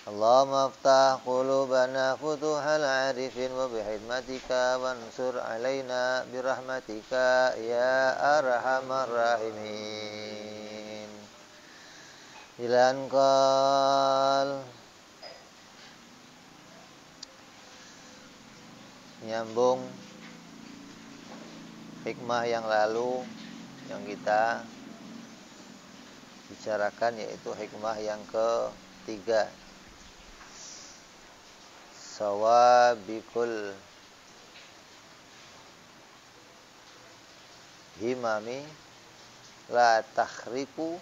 Allahumma aftah qulubana futuhal arifin wa bihikmatika wansur alaina birahmatika ya arhamar rahimin. Ilankal nyambung hikmah yang lalu yang kita bicarakan, yaitu hikmah yang ketiga, sawabikul himami la takhriku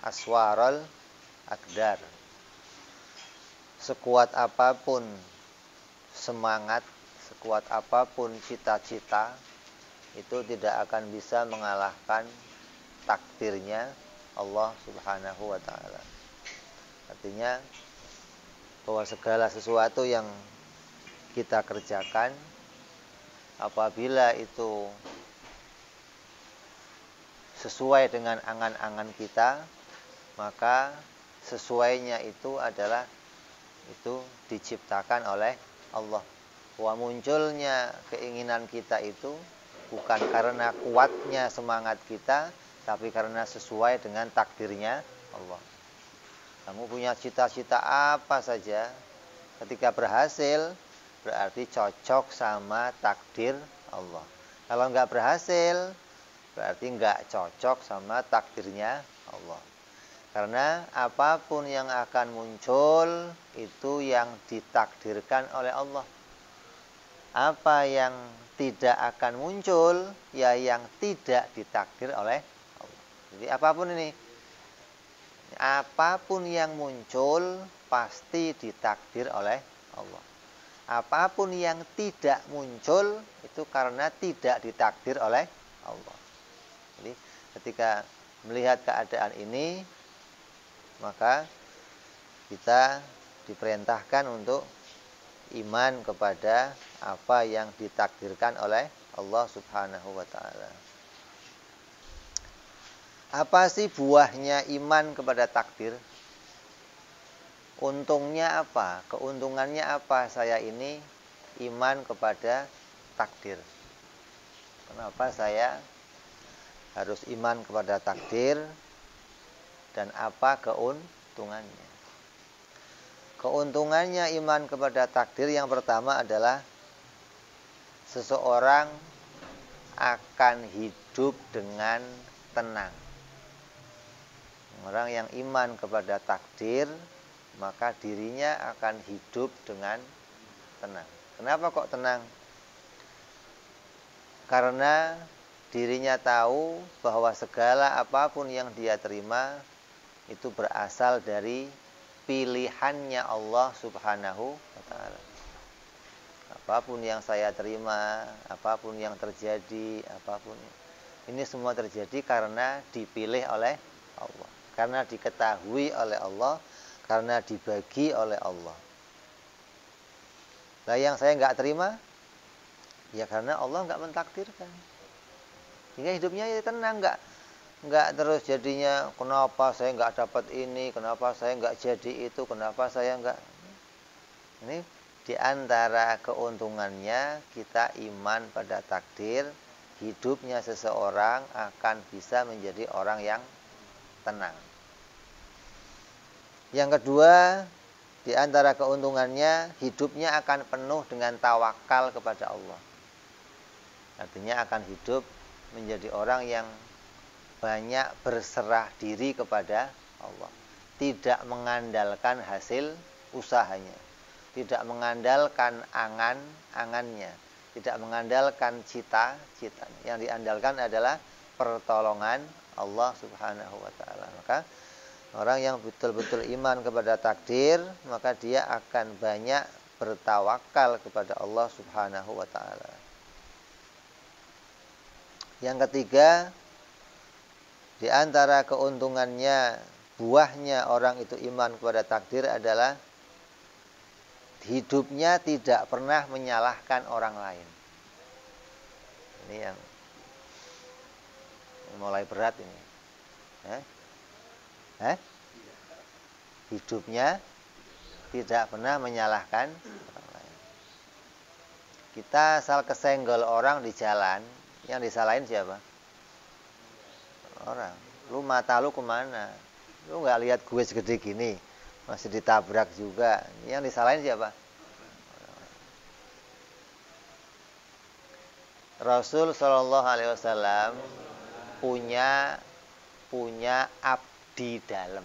aswaral akdar. Sekuat apapun semangat, sekuat apapun cita-cita, itu tidak akan bisa mengalahkan takdirnya Allah Subhanahu wa ta'ala. Artinya bahwa segala sesuatu yang kita kerjakan, apabila itu sesuai dengan angan-angan kita, maka sesuainya itu adalah itu diciptakan oleh Allah. Bahwa munculnya keinginan kita itu bukan karena kuatnya semangat kita, tapi karena sesuai dengan takdirnya Allah. Kamu punya cita-cita apa saja, ketika berhasil berarti cocok sama takdir Allah. Kalau nggak berhasil berarti nggak cocok sama takdirnya Allah. Karena apapun yang akan muncul itu yang ditakdirkan oleh Allah. Apa yang tidak akan muncul, ya yang tidak ditakdir oleh Allah. Jadi apapun ini, apapun yang muncul pasti ditakdir oleh Allah. Apapun yang tidak muncul itu karena tidak ditakdir oleh Allah. Jadi ketika melihat keadaan ini, maka kita diperintahkan untuk iman kepada apa yang ditakdirkan oleh Allah Subhanahu wa ta'ala. Apa sih buahnya iman kepada takdir? Untungnya apa? Keuntungannya apa saya ini iman kepada takdir? Kenapa saya harus iman kepada takdir? Dan apa keuntungannya? Keuntungannya iman kepada takdir yang pertama adalah seseorang akan hidup dengan tenang. Orang yang iman kepada takdir, maka dirinya akan hidup dengan tenang. Kenapa kok tenang? Karena dirinya tahu bahwa segala apapun yang dia terima itu berasal dari pilihannya Allah Subhanahu wa ta'ala. Apapun yang saya terima, apapun yang terjadi, apapun ini semua terjadi karena dipilih oleh Allah, karena diketahui oleh Allah, karena dibagi oleh Allah. Nah, yang saya nggak terima, ya karena Allah nggak mentakdirkan. Sehingga hidupnya ya tenang, nggak terus jadinya kenapa saya nggak dapat ini, kenapa saya nggak jadi itu, kenapa saya nggak. Ini diantara keuntungannya kita iman pada takdir, hidupnya seseorang akan bisa menjadi orang yang tenang. Yang kedua, diantara keuntungannya hidupnya akan penuh dengan tawakal kepada Allah. Artinya akan hidup menjadi orang yang banyak berserah diri kepada Allah, tidak mengandalkan hasil usahanya, tidak mengandalkan angan-angannya, tidak mengandalkan cita-citanya. Yang diandalkan adalah pertolongan Allah Subhanahu wa ta'ala. Maka orang yang betul-betul iman kepada takdir, maka dia akan banyak bertawakal kepada Allah Subhanahu wa ta'ala. Yang ketiga, di antara keuntungannya, buahnya orang itu iman kepada takdir adalah hidupnya tidak pernah menyalahkan orang lain. Ini yang mulai berat ini. hidupnya tidak pernah menyalahkan orang lain. Kita asal kesenggol orang di jalan, yang disalahin siapa? Orang. Lu mata lu kemana? Lu nggak lihat gue segede gini, masih ditabrak juga. Yang disalahin siapa? Rasul Shallallahu Alaihi Wasallam punya abdi dalam.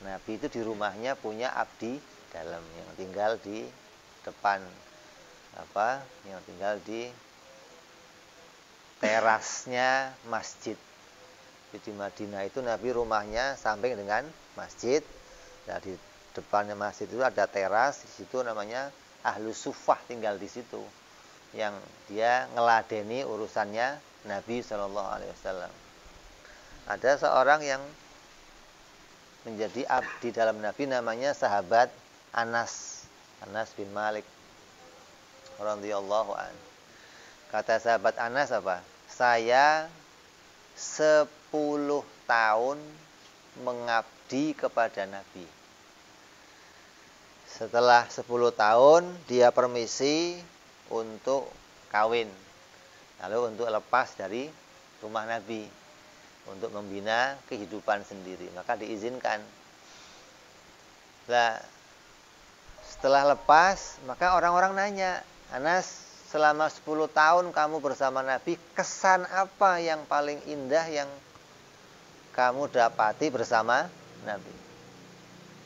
Nabi itu di rumahnya punya abdi dalam yang tinggal di depan yang tinggal di terasnya masjid. Di Madinah itu Nabi rumahnya samping dengan masjid. Nah, di depannya masjid itu ada teras, di situ namanya Ahlus Suffah tinggal di situ. Yang dia ngeladeni urusannya Nabi Shallallahu Alaihi Wasallam. Ada seorang yang menjadi abdi dalam Nabi namanya sahabat Anas bin Malik radhiyallahu an. Kata sahabat Anas apa? Saya 10 tahun mengabdi kepada Nabi. Setelah 10 tahun dia permisi untuk kawin, lalu untuk lepas dari rumah Nabi untuk membina kehidupan sendiri, maka diizinkan. Nah, setelah lepas, maka orang-orang nanya, Anas, selama 10 tahun kamu bersama Nabi, kesan apa yang paling indah yang kamu dapati bersama Nabi?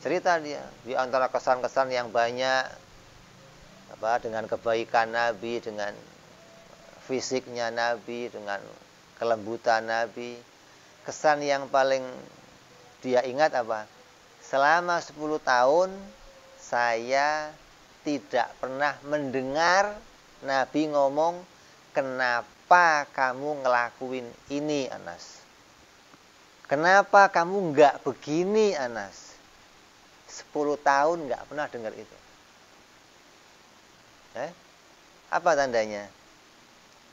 Cerita dia, di antara kesan-kesan yang banyak, dengan kebaikan Nabi, dengan fisiknya Nabi, dengan kelembutan Nabi. Kesan yang paling dia ingat apa? Selama 10 tahun saya tidak pernah mendengar Nabi ngomong, kenapa kamu ngelakuin ini, Anas? Kenapa kamu enggak begini, Anas? 10 tahun enggak pernah dengar itu. Apa tandanya?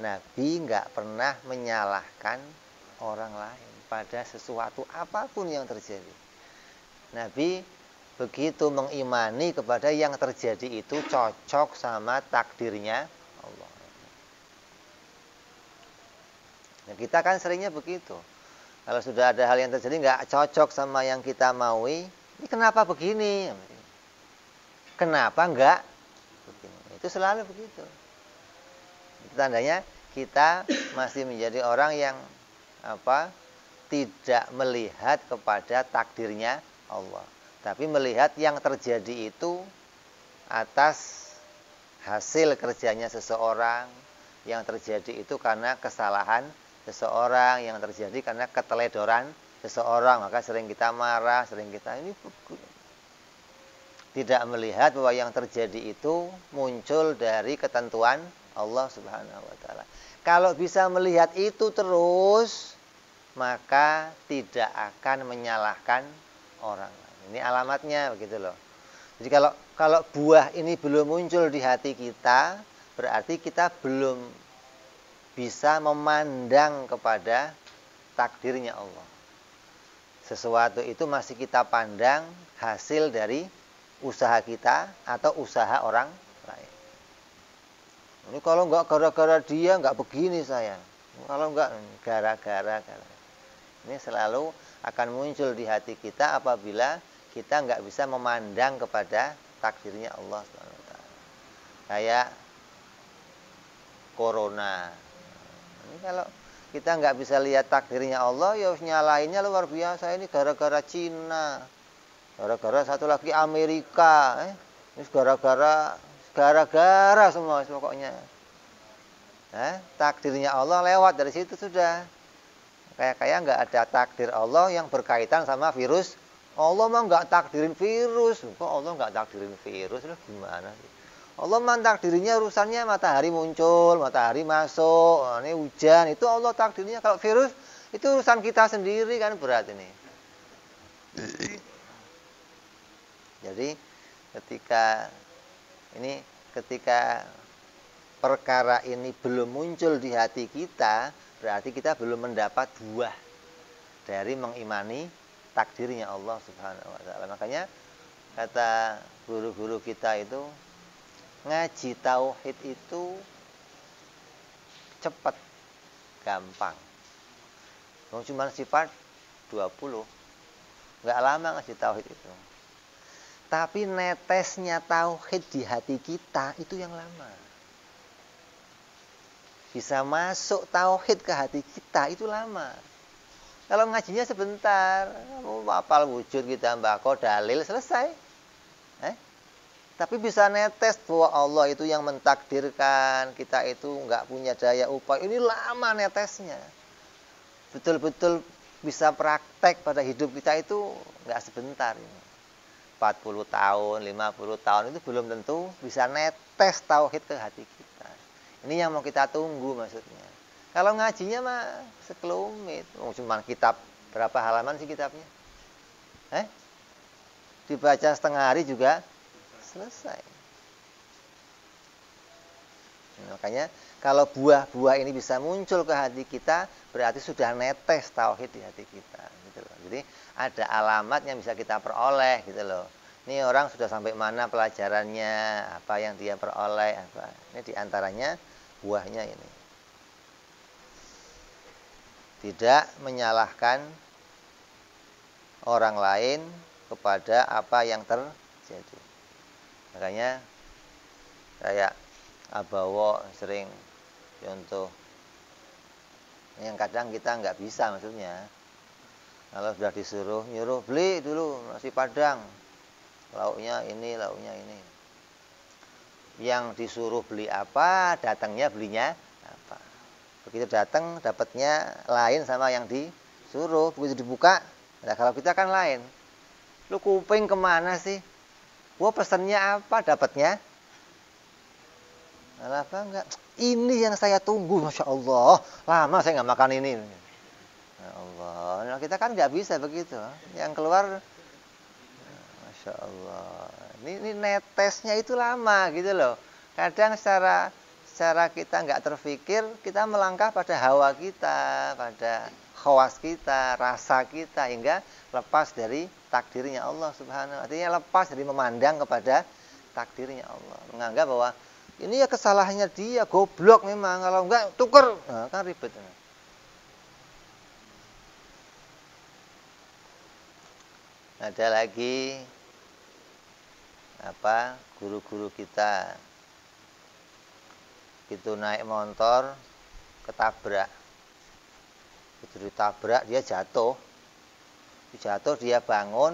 Nabi enggak pernah menyalahkan orang lain pada sesuatu apapun yang terjadi. Nabi begitu mengimani kepada yang terjadi itu cocok sama takdirnya Allah. Nah, kita kan seringnya begitu. Kalau sudah ada hal yang terjadi nggak cocok sama yang kita maui, ini kenapa begini? Kenapa enggak begini? Itu selalu begitu. Itu tandanya kita masih menjadi orang yang tidak melihat kepada takdirnya Allah, tapi melihat yang terjadi itu atas hasil kerjanya seseorang, yang terjadi itu karena kesalahan seseorang, yang terjadi karena keteledoran seseorang, maka sering kita marah, sering kita ini tidak melihat bahwa yang terjadi itu muncul dari ketentuan Allah Subhanahu wa taala. Kalau bisa melihat itu terus, maka tidak akan menyalahkan orang lain. Ini alamatnya begitu loh. Jadi kalau buah ini belum muncul di hati kita, berarti kita belum bisa memandang kepada takdirnya Allah. Sesuatu itu masih kita pandang hasil dari usaha kita atau usaha orang lain. Ini kalau enggak gara-gara dia enggak begini saya. Kalau enggak gara-gara. Ini selalu akan muncul di hati kita apabila kita enggak bisa memandang kepada takdirnya Allah SWT. Kayak corona. Ini kalau kita enggak bisa lihat takdirnya Allah, ya nyalainnya luar biasa. Ini gara-gara Cina. Gara-gara satu lagi Amerika, ini gara-gara semua pokoknya. Takdirnya Allah lewat dari situ sudah. Kayak nggak ada takdir Allah yang berkaitan sama virus. Allah mah nggak takdirin virus. Kok Allah nggak takdirin virus? Loh, gimana sih? Allah mah takdirnya urusannya matahari muncul, matahari masuk, ini hujan. Itu Allah takdirnya. Kalau virus itu urusan kita sendiri kan, berat ini. Jadi ketika perkara ini belum muncul di hati kita, berarti kita belum mendapat buah dari mengimani takdirnya Allah Subhanahu wa taala. Makanya kata guru-guru kita itu, ngaji tauhid itu cepat, gampang. Cuma sifat 20. Enggak lama ngaji tauhid itu. Tapi netesnya tauhid di hati kita itu yang lama. Bisa masuk tauhid ke hati kita itu lama. Kalau ngajinya sebentar, kamu hafal wujud kita mbako dalil selesai. Tapi bisa netes bahwa Allah itu yang mentakdirkan, kita itu enggak punya daya upaya. Ini lama netesnya. Betul-betul bisa praktek pada hidup kita itu enggak sebentar ini. 40 tahun, 50 tahun itu belum tentu bisa netes tauhid ke hati kita. Ini yang mau kita tunggu maksudnya. Kalau ngajinya mah sekelumit. Cuma kitab, berapa halaman sih kitabnya? Dibaca setengah hari juga selesai. Makanya kalau buah-buah ini bisa muncul ke hati kita, berarti sudah netes tauhid di hati kita, gitu loh. Jadi ada alamat yang bisa kita peroleh, gitu loh. Ini orang sudah sampai mana pelajarannya, apa yang dia peroleh, apa. Ini diantaranya buahnya ini. Tidak menyalahkan orang lain kepada apa yang terjadi. Makanya kayak Abawo sering contoh yang kadang kita nggak bisa maksudnya. Kalau sudah disuruh nyuruh beli dulu nasi padang, lauknya ini, lauknya ini. Yang disuruh beli apa, datangnya belinya apa. Begitu datang dapatnya lain sama yang disuruh. Begitu dibuka, nah kalau kita kan lain. Lu kuping kemana sih? Gua pesannya apa, dapatnya apa enggak? Ini yang saya tunggu, Masya Allah. Lama saya nggak makan ini. Ya Allah, nah, kita kan nggak bisa begitu. Yang keluar, Masya Allah. Ini netesnya itu lama gitu loh. Kadang secara kita nggak terfikir, kita melangkah pada hawa kita, pada khawas kita, rasa kita, hingga lepas dari takdirnya Allah Subhanahu wa taala. Artinya lepas dari memandang kepada takdirnya Allah. Menganggap bahwa ini ya kesalahannya dia, goblok memang, kalau enggak tuker. Nah, kan ribet. Ada lagi guru-guru kita itu naik motor ketabrak. Itu ditabrak, dia jatuh dia bangun,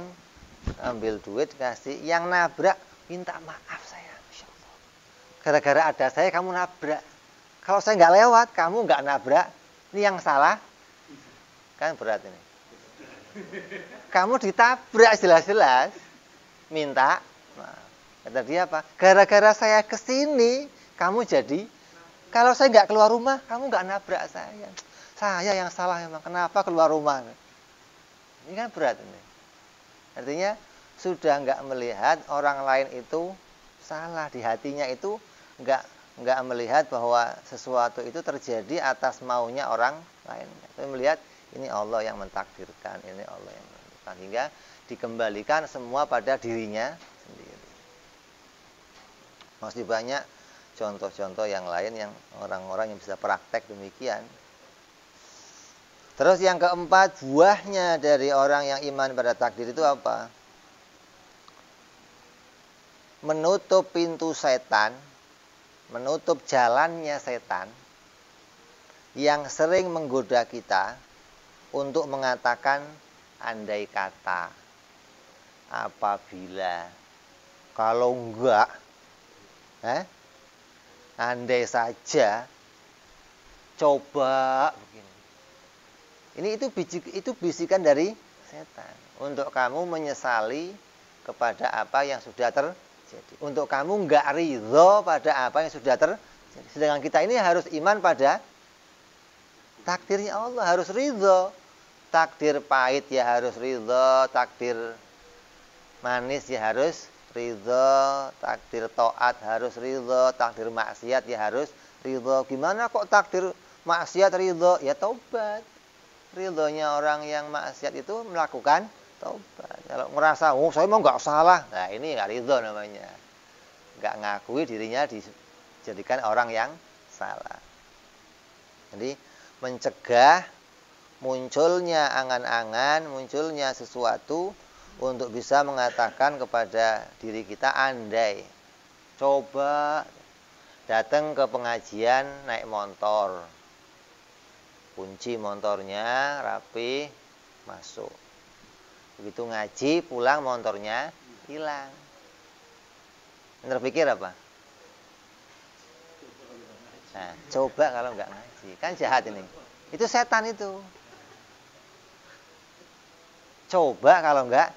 ambil duit kasih, yang nabrak minta maaf saya, Masya Allah, gara-gara ada saya kamu nabrak, kalau saya nggak lewat kamu nggak nabrak, ini yang salah kan, berat ini. Kamu ditabrak jelas-jelas, minta maaf. Kata dia apa, gara-gara saya kesini kamu jadi, kalau saya nggak keluar rumah kamu nggak nabrak saya yang salah memang, kenapa keluar rumah. Ini kan berat ini. Artinya sudah nggak melihat orang lain itu salah, di hatinya itu nggak melihat bahwa sesuatu itu terjadi atas maunya orang lain. Tapi melihat ini Allah yang mentakdirkan, ini Allah yang menentukan, hingga dikembalikan semua pada dirinya sendiri. Masih banyak contoh-contoh yang lain yang orang-orang yang bisa praktek demikian. Terus yang keempat, buahnya dari orang yang iman pada takdir itu apa? Menutup pintu setan, menutup jalannya setan yang sering menggoda kita untuk mengatakan andai kata, apabila, kalau enggak, andai saja, coba begini. Itu bisikan dari setan untuk kamu menyesali kepada apa yang sudah terjadi, untuk kamu enggak ridho pada apa yang sudah terjadi. Sedangkan kita ini harus iman pada takdirnya Allah, harus ridho. Takdir pahit ya harus ridho, takdir manis ya harus ridho, takdir taat harus ridho, takdir maksiat ya harus ridho. Gimana kok takdir maksiat ridho? Ya taubat. Ridhonya orang yang maksiat itu melakukan Tobat. Kalau ngerasa, oh saya mau nggak salah, nah ini nggak ridho namanya. Nggak ngakui dirinya dijadikan orang yang salah. Jadi mencegah munculnya angan-angan, munculnya sesuatu untuk bisa mengatakan kepada diri kita, andai coba datang ke pengajian naik motor, kunci motornya rapi, masuk. Begitu ngaji pulang motornya hilang. Terpikir apa? Nah, coba kalau nggak ngaji, kan jahat ini. Itu setan itu. Coba kalau nggak,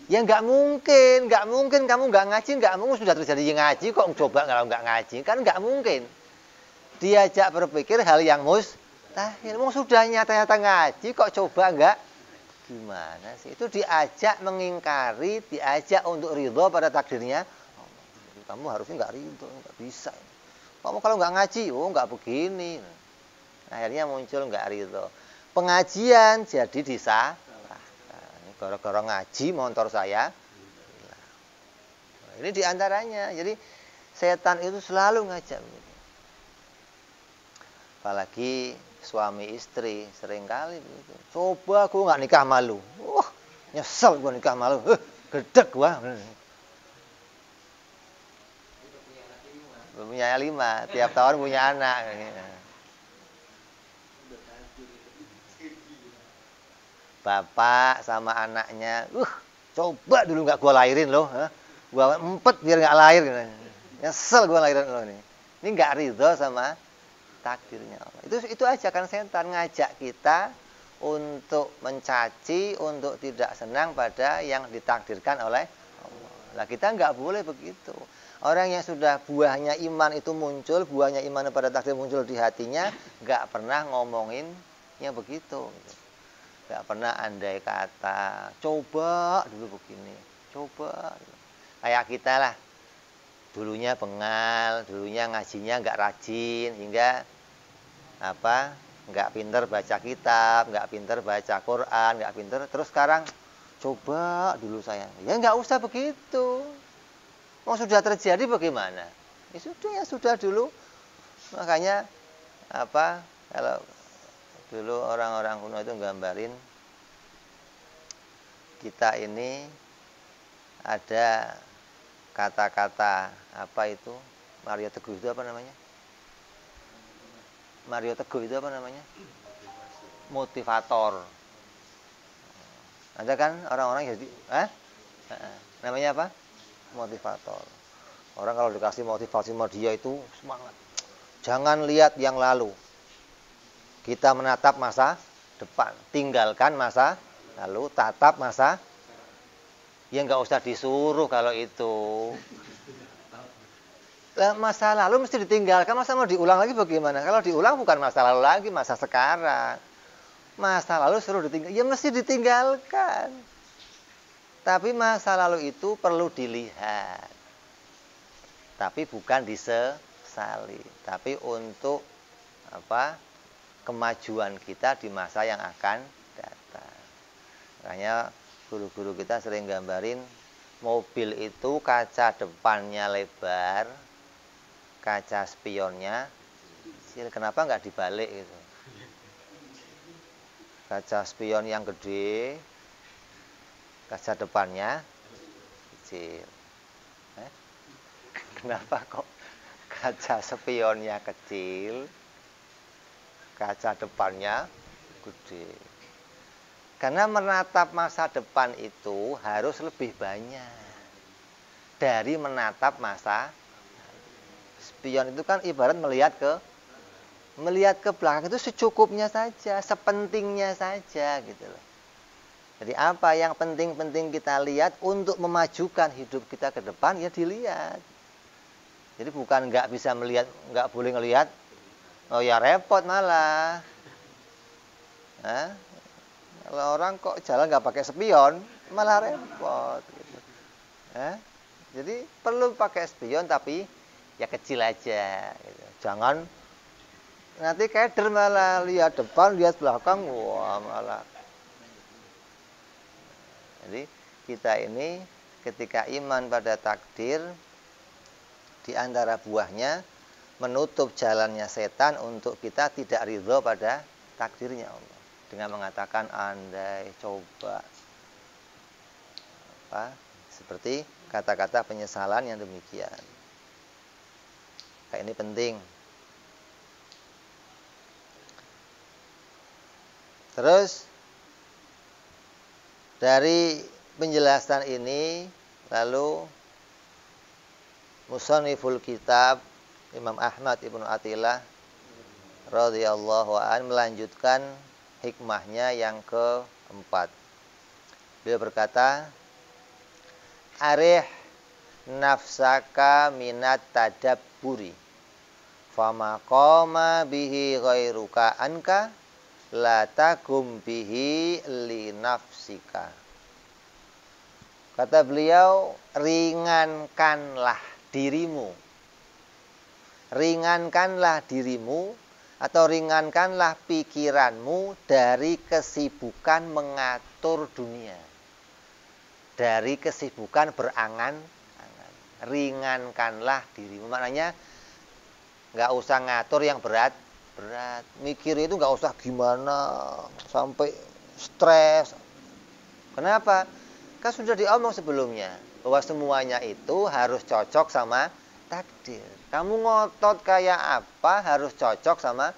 ya nggak mungkin kamu nggak ngaji, nggak mungkin sudah terjadi ngaji kok coba kalau nggak ngaji, kan nggak mungkin. Diajak berpikir hal yang mustahil. Sudah nyata-nyata ngaji kok coba nggak? Gimana sih? Itu diajak mengingkari, diajak untuk ridho pada takdirnya. Kamu harusnya nggak ridho, nggak bisa. Kamu kalau nggak ngaji, nggak begini. Akhirnya muncul nggak ridho. Pengajian jadi disalahkan. Gara-gara ngaji motor saya. Ini diantaranya. Jadi setan itu selalu ngajak. Apalagi suami istri seringkali begitu. Coba aku nggak nikah malu. Nyesel gua nikah malu. Gedek gua. Punya 5, tiap tahun punya anak. Bapak sama anaknya, coba dulu nggak gua lahirin loh, gua empet biar nggak lahir. Nyesel gua lahirin lo nih. Ini nggak ridho sama takdirnya Allah. Itu ajakan setan, ngajak kita untuk mencaci, untuk tidak senang pada yang ditakdirkan oleh Allah. Nah, kita nggak boleh begitu. Orang yang sudah buahnya iman itu muncul, buahnya iman pada takdir muncul di hatinya, nggak pernah ngomonginnya begitu. Nggak pernah andai kata, coba dulu begini, coba. Kayak kita lah, dulunya bengal, dulunya ngajinya nggak rajin, hingga nggak pinter baca kitab, nggak pinter baca Quran, nggak pinter. Terus sekarang coba dulu saya, ya nggak usah begitu. Mau sudah terjadi bagaimana? Ya sudah dulu. Makanya kalau dulu orang-orang kuno itu gambarin kita ini ada kata-kata itu Mario Teguh itu apa namanya? Mario Teguh itu apa namanya? Motivator. Ada kan orang-orang jadi namanya apa? Motivator. Orang kalau dikasih motivasi sama dia itu semangat. Jangan lihat yang lalu. Kita menatap masa depan. Tinggalkan masa lalu, tatap masa. Ya nggak usah disuruh kalau itu. Masa lalu mesti ditinggalkan, masa mau diulang lagi bagaimana? Kalau diulang bukan masa lalu lagi, masa sekarang. Masa lalu suruh ditinggal, ya mesti ditinggalkan. Tapi masa lalu itu perlu dilihat. Tapi bukan disesali. Tapi untuk kemajuan kita di masa yang akan datang. Makanya guru-guru kita sering gambarin mobil itu kaca depannya lebar, kaca spionnya kecil. Kenapa nggak dibalik gitu? Kaca spion yang gede, kaca depannya kecil. Kenapa kok kaca spionnya kecil, kaca depannya gede? Karena menatap masa depan itu harus lebih banyak dari menatap masa. Spion itu kan ibarat melihat ke belakang itu secukupnya saja, sepentingnya saja gitu loh. Jadi apa yang penting-penting kita lihat untuk memajukan hidup kita ke depan, ya dilihat. Jadi bukan nggak bisa melihat, nggak boleh ngelihat, oh ya repot malah. Kalau orang kok jalan nggak pakai spion, malah repot. Gitu. Jadi perlu pakai spion tapi ya kecil aja. Gitu. Jangan nanti keder malah lihat depan, lihat belakang, wah malah. Jadi kita ini ketika iman pada takdir, di antara buahnya menutup jalannya setan untuk kita tidak ridho pada takdirnya Allah. Dengan mengatakan andai, coba, seperti kata-kata penyesalan yang demikian. Kayak ini penting. Terus dari penjelasan ini lalu musanniful kitab Imam Ahmad Ibnu Athilah radhiyallahu an melanjutkan hikmahnya yang keempat. Beliau berkata, arih nafsaka minat tadabburi fama qama bihi ghairuka anka la tagum bihi li nafsika. Kata beliau, ringankanlah dirimu. Ringankanlah dirimu atau ringankanlah pikiranmu dari kesibukan mengatur dunia. Dari kesibukan berangan-angan. Ringankanlah dirimu. Maknanya nggak usah ngatur yang berat. Mikir itu nggak usah gimana sampai stres. Kenapa? Kan sudah diomong sebelumnya bahwa semuanya itu harus cocok sama takdir. Kamu ngotot kayak apa harus cocok sama.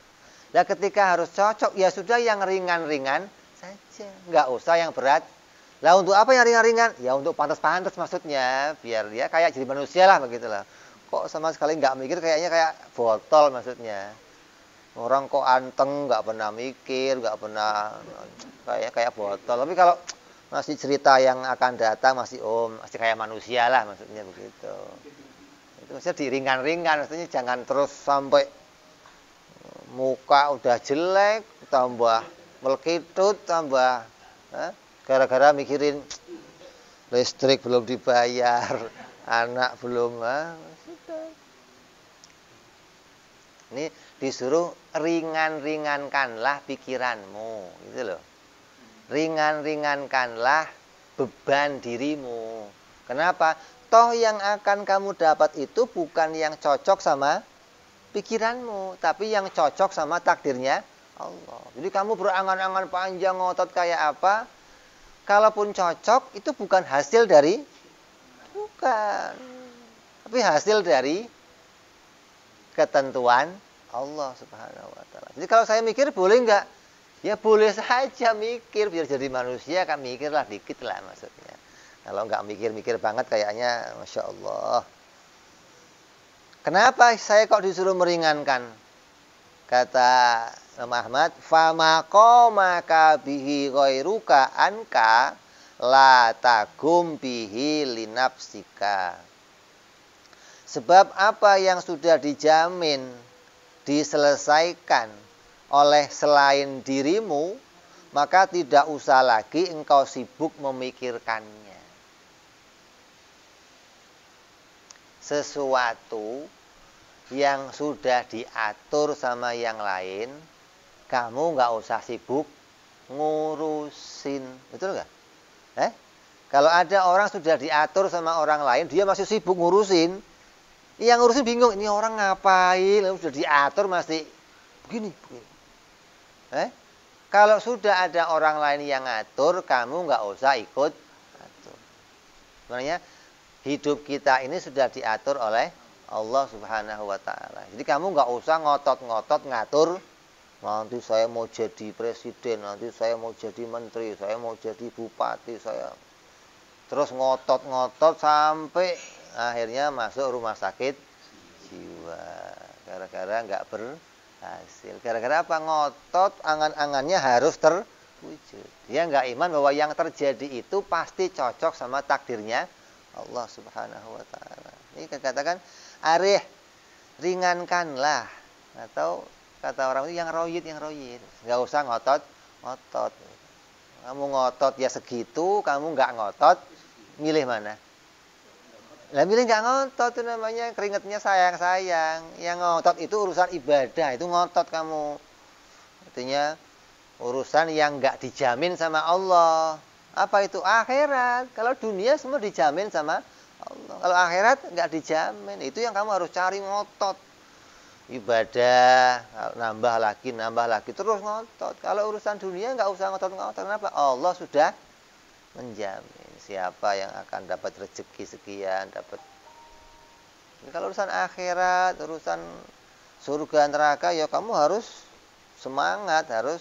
Nah ketika harus cocok ya sudah yang ringan-ringan saja, nggak usah yang berat. Lah untuk apa yang ringan-ringan? Ya untuk pantas-pantas maksudnya, biar dia kayak jadi manusia lah begitulah. Kok sama sekali nggak mikir, kayaknya kayak botol maksudnya. Orang kok anteng, nggak pernah mikir, nggak pernah kayak botol. Tapi kalau masih cerita yang akan datang masih masih kayak manusia lah maksudnya begitu. Itu maksudnya diringan-ringan, maksudnya jangan terus sampai muka udah jelek, tambah melkitut, tambah gara-gara mikirin listrik belum dibayar, anak belum Ini disuruh ringan-ringankanlah pikiranmu, gitu loh. Ringan-ringankanlah beban dirimu. Kenapa? Toh yang akan kamu dapat itu bukan yang cocok sama pikiranmu, tapi yang cocok sama takdirnya Allah. Jadi kamu berangan-angan panjang, ngotot kayak apa, kalaupun cocok itu bukan hasil dari, tapi hasil dari ketentuan Allah Subhanahu wa taala. Jadi kalau saya mikir boleh enggak? Ya boleh saja mikir, biar jadi manusia kan mikirlah dikit lah maksudnya. Kalau enggak mikir-mikir banget kayaknya Masya Allah. Kenapa saya kok disuruh meringankan? Kata Imam Ahmad, fama qamaka bihi ghairuka anka la tagum bihi linafsika. Sebab apa yang sudah dijamin, diselesaikan oleh selain dirimu, maka tidak usah lagi engkau sibuk memikirkannya. Sesuatu yang sudah diatur sama yang lain, kamu nggak usah sibuk ngurusin. Betul nggak? Kalau ada orang sudah diatur sama orang lain, dia masih sibuk ngurusin, yang ngurusin bingung, ini orang ngapain, sudah diatur masih begini. Kalau sudah ada orang lain yang ngatur, kamu nggak usah ikut atur. Sebenarnya hidup kita ini sudah diatur oleh Allah Subhanahu wa taala. Jadi kamu nggak usah ngotot-ngotot ngatur, nanti saya mau jadi presiden, nanti saya mau jadi menteri, saya mau jadi bupati, saya terus ngotot-ngotot sampai akhirnya masuk rumah sakit jiwa gara-gara nggak berhasil. Gara-gara apa? Ngotot, angan-angannya harus terwujud. Dia nggak iman bahwa yang terjadi itu pasti cocok sama takdirnya Allah Subhanahu wa taala. Ini katakan arih, ringankanlah, atau kata orang itu yang royid, nggak usah ngotot. Kamu ngotot ya segitu, kamu nggak ngotot, milih mana? Lah milih nggak ngotot itu namanya keringetnya sayang. Yang ngotot itu urusan ibadah, itu ngotot kamu. Artinya urusan yang nggak dijamin sama Allah. Apa itu? Akhirat. Kalau dunia semua dijamin sama Allah. Kalau akhirat nggak dijamin. Itu yang kamu harus cari, ngotot. Ibadah, nambah lagi, terus ngotot. Kalau urusan dunia nggak usah ngotot-ngotot. Kenapa? Allah sudah menjamin siapa yang akan dapat rezeki sekian, dapat. Kalau urusan akhirat, urusan surga neraka, ya kamu harus semangat, harus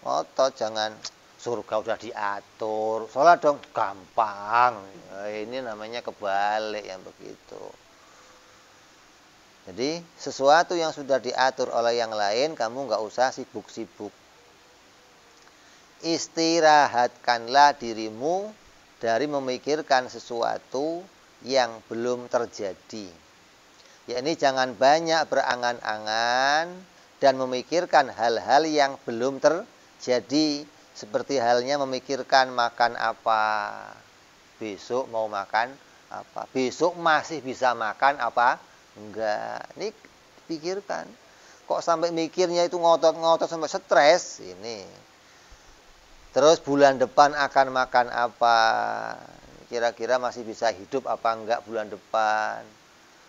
ngotot. Jangan surga udah diatur, sholat dong, gampang. Nah, ini namanya kebalik yang begitu. Jadi sesuatu yang sudah diatur oleh yang lain, kamu nggak usah sibuk-sibuk. Istirahatkanlah dirimu dari memikirkan sesuatu yang belum terjadi. Yakni jangan banyak berangan-angan dan memikirkan hal-hal yang belum terjadi. Seperti halnya memikirkan makan apa, besok mau makan apa, besok masih bisa makan apa, enggak. Ini pikirkan. Kok sampai mikirnya itu ngotot-ngotot sampai stres ini. Terus bulan depan akan makan apa, kira-kira masih bisa hidup apa enggak bulan depan.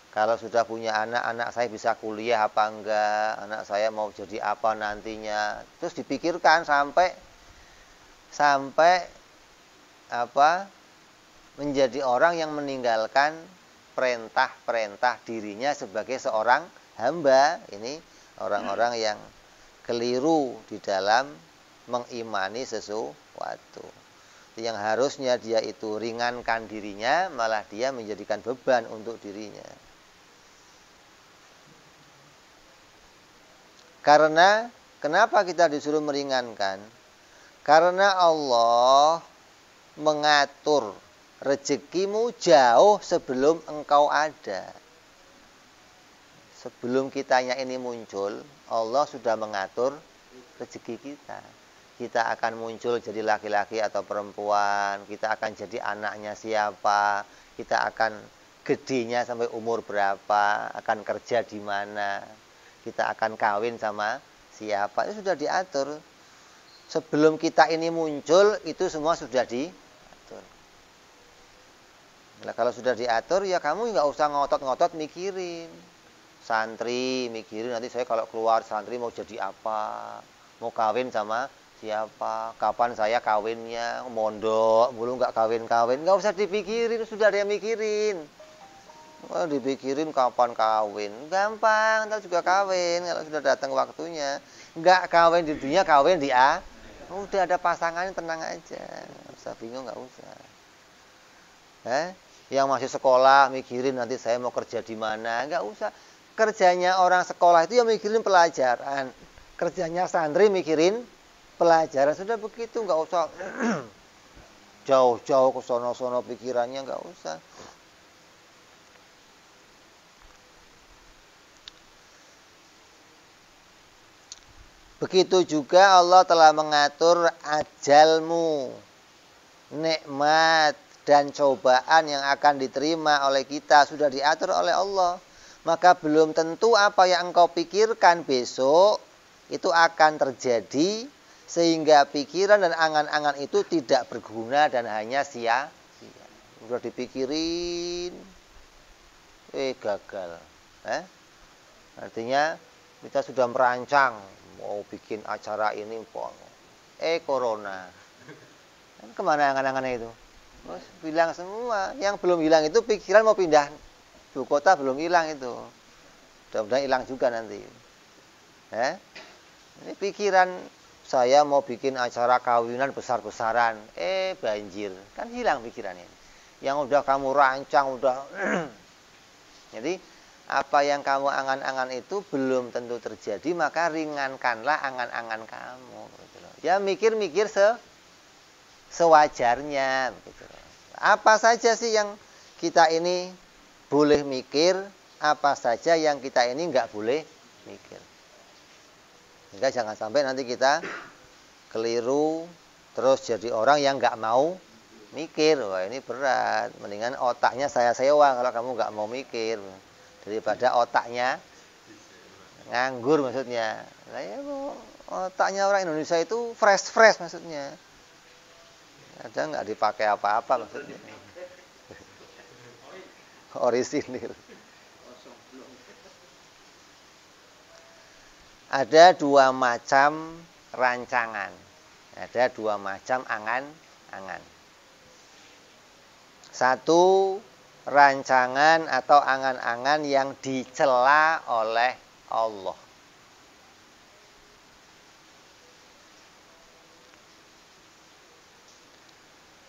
Kalau sudah punya anak saya bisa kuliah apa enggak, anak saya mau jadi apa nantinya. Terus dipikirkan sampai menjadi orang yang meninggalkan perintah-perintah dirinya sebagai seorang hamba. Ini orang-orang yang keliru di dalam mengimani sesuatu. Yang harusnya dia itu ringankan dirinya, malah dia menjadikan beban untuk dirinya. Karena kenapa kita disuruh meringankan? Karena Allah mengatur rezekimu jauh sebelum engkau ada. Sebelum kitanya ini muncul, Allah sudah mengatur rezeki kita. Kita akan muncul jadi laki-laki atau perempuan, kita akan jadi anaknya siapa, kita akan gedenya sampai umur berapa, akan kerja di mana, kita akan kawin sama siapa, itu sudah diatur. Sebelum kita ini muncul, itu semua sudah diatur. Nah, kalau sudah diatur, ya kamu nggak usah ngotot-ngotot mikirin. Santri mikirin nanti saya kalau keluar santri mau jadi apa, mau kawin sama siapa, kapan saya kawinnya, mondok, belum nggak kawin-kawin, nggak usah dipikirin, sudah ada yang mikirin. Oh, dipikirin kapan kawin, gampang, ntar juga kawin kalau sudah datang waktunya. Nggak kawin di dunia, kawin di udah ada pasangannya, tenang aja, nggak usah bingung, nggak usah. Yang masih sekolah mikirin nanti saya mau kerja di mana, nggak usah. Kerjanya orang sekolah itu yang mikirin pelajaran, kerjanya santri mikirin pelajaran, sudah begitu, nggak usah jauh-jauh ke sono-sono pikirannya, nggak usah. Begitu juga Allah telah mengatur ajalmu, nikmat dan cobaan yang akan diterima oleh kita sudah diatur oleh Allah. Maka belum tentu apa yang engkau pikirkan besok itu akan terjadi, sehingga pikiran dan angan-angan itu tidak berguna dan hanya sia-sia. Sudah dipikirin, gagal. Artinya kita sudah merancang mau bikin acara ini, corona. Kemana angan-angannya itu? Terus bilang semua. Yang belum hilang itu pikiran mau pindah ibu kota, belum hilang itu. Mudah-mudahan hilang juga nanti. Ini pikiran saya mau bikin acara kawinan besar-besaran, banjir. Kan hilang pikirannya. Yang udah kamu rancang, udah. Jadi apa yang kamu angan-angan itu belum tentu terjadi, maka ringankanlah angan-angan kamu. Gitu loh. Ya mikir-mikir sewajarnya. Gitu loh. Apa saja sih yang kita ini boleh mikir, apa saja yang kita ini nggak boleh mikir. Sehingga jangan sampai nanti kita keliru, terus jadi orang yang nggak mau mikir. Wah, ini berat. Mendingan otaknya saya sewa kalau kamu nggak mau mikir, daripada otaknya nganggur maksudnya. Nah, ya, otaknya orang Indonesia itu fresh maksudnya. Ada nggak dipakai apa-apa maksudnya? Orisinil. Ada dua macam rancangan. Ada dua macam angan-angan. Satu, rancangan atau angan-angan yang dicela oleh Allah.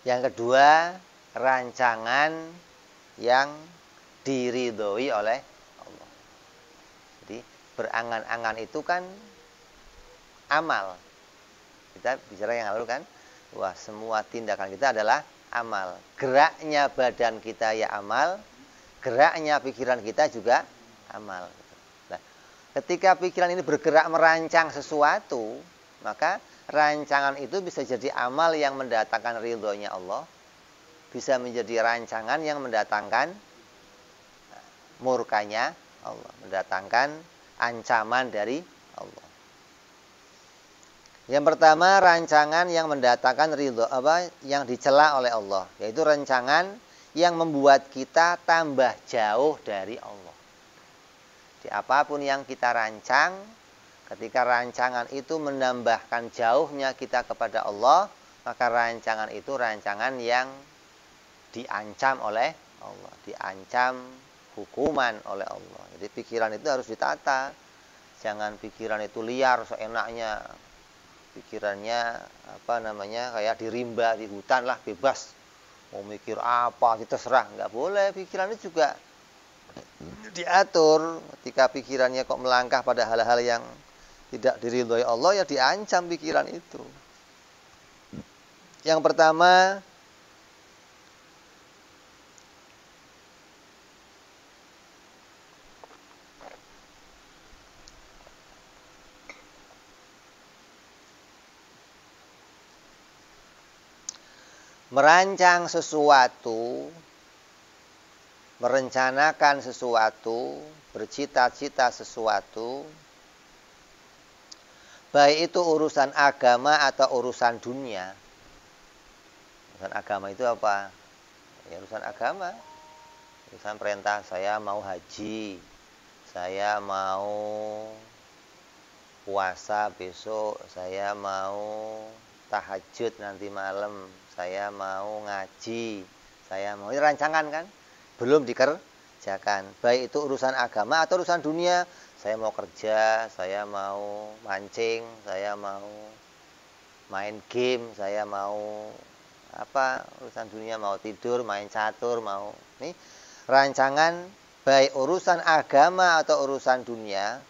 Yang kedua, rancangan yang diridhoi oleh Allah. Jadi berangan-angan itu kan amal. Kita bicara yang lalu kan, wah semua tindakan kita adalah amal. Geraknya badan kita ya amal, geraknya pikiran kita juga amal. Nah, ketika pikiran ini bergerak merancang sesuatu, maka rancangan itu bisa jadi amal yang mendatangkan ridhonya Allah, bisa menjadi rancangan yang mendatangkan murkanya Allah, mendatangkan ancaman dari Allah. Yang pertama, rancangan yang mendatangkan ridho, yang dicela oleh Allah, yaitu rancangan yang membuat kita tambah jauh dari Allah. Di apapun yang kita rancang, ketika rancangan itu menambahkan jauhnya kita kepada Allah, maka rancangan itu rancangan yang diancam oleh Allah, diancam hukuman oleh Allah. Jadi pikiran itu harus ditata. Jangan pikiran itu liar seenaknya. Pikirannya kayak di rimba di hutan lah, bebas. Mau mikir apa terserah, nggak boleh. Pikiran itu juga diatur. Ketika pikirannya kok melangkah pada hal-hal yang tidak diridhoi Allah, ya diancam pikiran itu. Yang pertama, merancang sesuatu, merencanakan sesuatu, bercita-cita sesuatu, baik itu urusan agama atau urusan dunia. Urusan agama itu apa? Ya urusan agama. Urusan perintah, saya mau haji, saya mau puasa besok, saya mau tahajud nanti malam, saya mau ngaji, saya mau, ini rancangan kan? Belum dikerjakan. Baik itu urusan agama atau urusan dunia. Saya mau kerja, saya mau mancing, saya mau main game, saya mau urusan dunia, mau tidur, main catur, mau ini rancangan baik urusan agama atau urusan dunia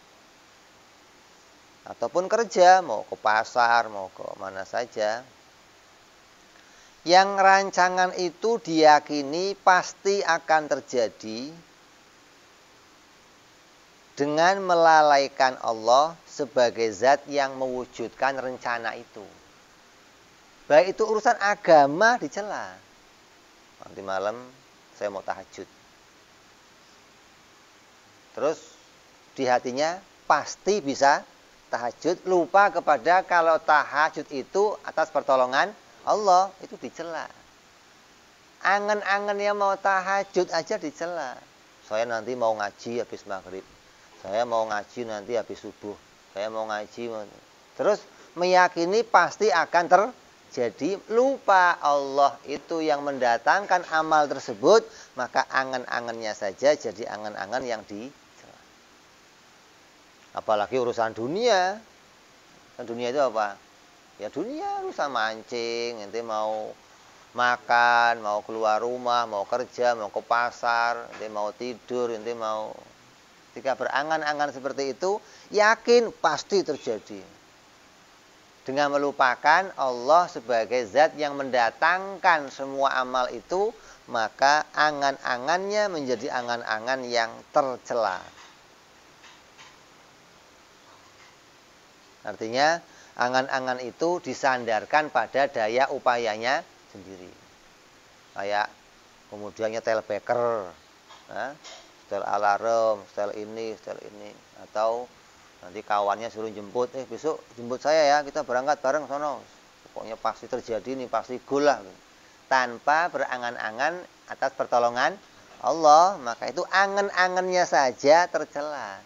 ataupun kerja, mau ke pasar, mau ke mana saja. Yang rancangan itu diyakini pasti akan terjadi dengan melalaikan Allah sebagai zat yang mewujudkan rencana itu. Baik itu urusan agama dicela. Nanti malam saya mau tahajud. Terus di hatinya pasti bisa tahajud, lupa kepada kalau tahajud itu atas pertolongan Allah, itu dicela. Angan-angannya mau tahajud aja dicela. Saya nanti mau ngaji habis maghrib. Saya mau ngaji nanti habis subuh. Saya mau ngaji. Terus meyakini pasti akan terjadi. Lupa Allah itu yang mendatangkan amal tersebut. Maka angan-angannya saja jadi angan-angan yang dicela. Apalagi urusan dunia. Dunia itu apa? Ya dunia urusan mancing. Nanti mau makan, mau keluar rumah, mau kerja, mau ke pasar, nanti mau tidur, nanti mau. Ketika berangan-angan seperti itu, yakin pasti terjadi. Dengan melupakan Allah sebagai zat yang mendatangkan semua amal itu, maka angan-angannya menjadi angan-angan yang tercela. Artinya, angan-angan itu disandarkan pada daya upayanya sendiri. Kayak kemudian nyetel beker, setel alarm, setel ini, atau nanti kawannya suruh jemput, besok jemput saya ya, kita berangkat bareng sono. pokoknya pasti terjadi ini, pasti gol lah. Tanpa berangan-angan atas pertolongan Allah, maka itu angan-angannya saja tercela.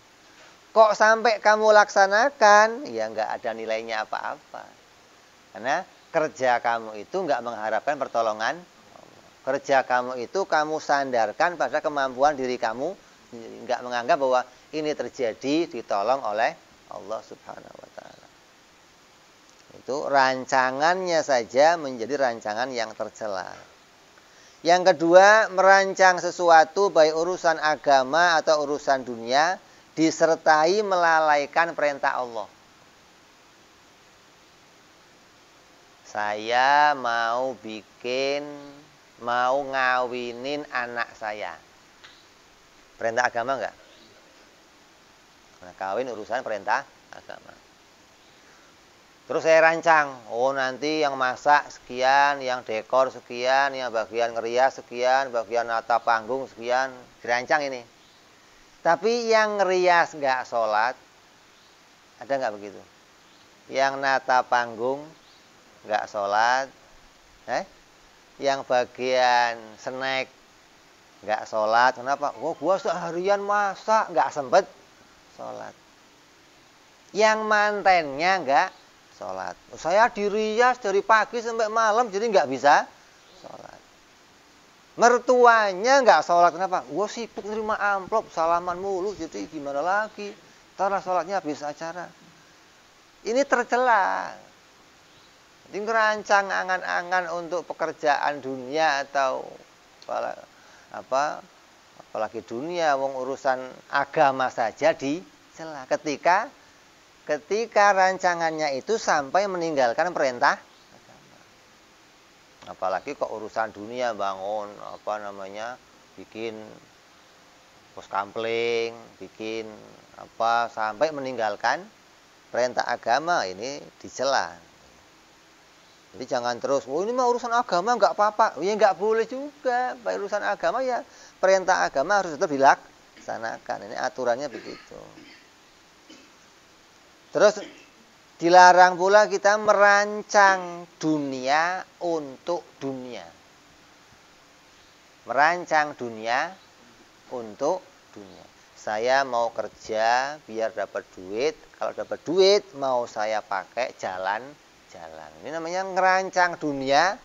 Kok sampai kamu laksanakan, ya nggak ada nilainya apa-apa. Karena kerja kamu itu nggak mengharapkan pertolongan Allah. Kerja kamu itu kamu sandarkan pada kemampuan diri kamu, nggak menganggap bahwa ini terjadi ditolong oleh Allah Subhanahu wa Ta'ala. Itu rancangannya saja menjadi rancangan yang tercela. Yang kedua, merancang sesuatu baik urusan agama atau urusan dunia disertai melalaikan perintah Allah. Saya mau ngawinin anak saya. Perintah agama enggak? Nah, kawin urusan perintah agama. Terus saya rancang, oh nanti yang masak sekian, yang dekor sekian, yang bagian ngerias sekian, bagian nata panggung sekian, dirancang ini. Tapi yang ngerias nggak sholat, ada nggak begitu? Yang nata panggung nggak sholat, yang bagian snack nggak sholat, kenapa? Oh gua seharian masak nggak sempet sholat. Yang mantennya nggak sholat. Saya dirias dari pagi sampai malam jadi nggak bisa sholat. Mertuanya nggak sholat, kenapa? Gua sibuk nerima amplop, salaman mulu, jadi gimana lagi? Ntar sholatnya habis acara. Ini tercela. Jadi ngerancang angan-angan untuk pekerjaan dunia atau apalagi dunia, wong urusan agama saja dicela. Ketika rancangannya itu sampai meninggalkan perintah agama. Apalagi kok urusan dunia, bangun bikin pos kampling, bikin sampai meninggalkan perintah agama, ini dicela. Jadi jangan terus, ini mah urusan agama nggak apa-apa. Ya nggak boleh juga. Baik urusan agama ya perintah agama harus tetap dilaksanakan. Ini aturannya begitu. Terus dilarang pula kita merancang dunia untuk dunia. Merancang dunia untuk dunia. Saya mau kerja biar dapat duit. Kalau dapat duit mau saya pakai jalan-jalan. Ini namanya ngerancang dunia.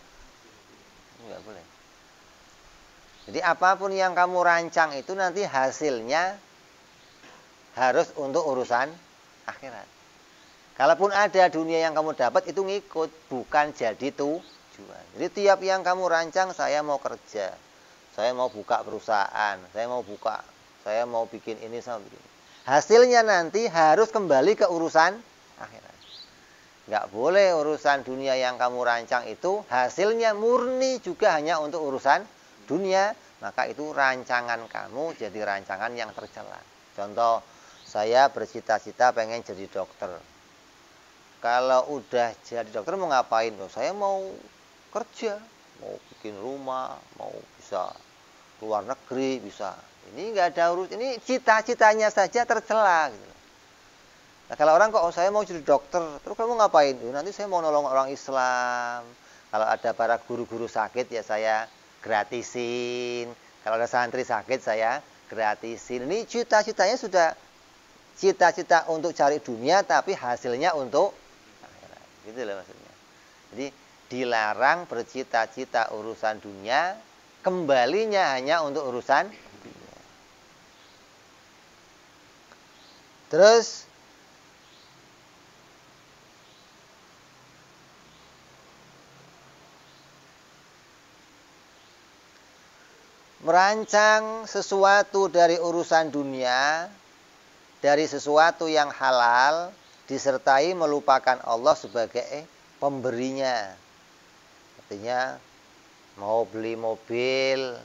Enggak boleh. Jadi apapun yang kamu rancang itu nanti hasilnya harus untuk urusan akhirat. Kalaupun ada dunia yang kamu dapat itu ngikut, bukan jadi tujuan. Jadi tiap yang kamu rancang, saya mau kerja, saya mau buka perusahaan, saya mau bikin ini sama bikin. Hasilnya nanti harus kembali ke urusan akhirat. Nggak boleh urusan dunia yang kamu rancang itu hasilnya murni juga hanya untuk urusan dunia, maka itu rancangan kamu jadi rancangan yang tercela. Contoh, saya bercita-cita pengen jadi dokter. Kalau udah jadi dokter mau ngapain? Saya mau kerja, mau bikin rumah, mau bisa luar negeri, bisa. Ini nggak ada urus. Ini cita-citanya saja tercela. Gitu. Nah, kalau orang kok saya mau jadi dokter, terus kamu ngapain? Nanti saya mau nolong orang Islam. Kalau ada para guru-guru sakit ya saya gratisin. Kalau ada santri sakit saya gratisin. Ini cita-citanya sudah cita-cita untuk cari dunia, tapi hasilnya untuk akhirat. Gitu loh maksudnya. Jadi dilarang bercita-cita urusan dunia, kembalinya hanya untuk urusan dunia. Terus merancang sesuatu dari urusan dunia, dari sesuatu yang halal, disertai melupakan Allah sebagai pemberinya. Artinya mau beli mobil,